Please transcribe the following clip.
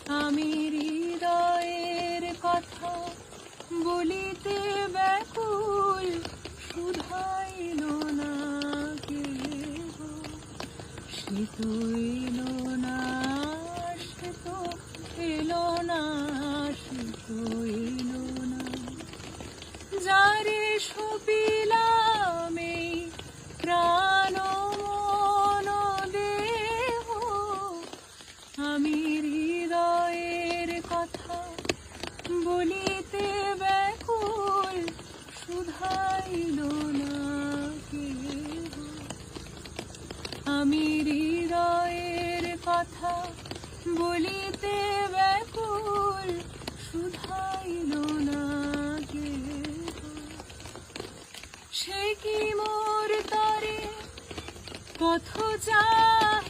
আমি হৃদয়ের কথা বলিতে ব্যাকুল, শুধাইল না কেহ। সে তো এলো না, সে তো এলো না, সে তো এলো না। যারে সপিলাম এই প্রাণ মন দেহ, আমি হৃদয়ের কথা বলিতে ব্যাকুল, শুধাইল না কেহ। আমি হৃদয়ের কথা বলিতে ব্যাকুল, শুধাইল না কেহ। সে কি মোর তরে পথ চাহে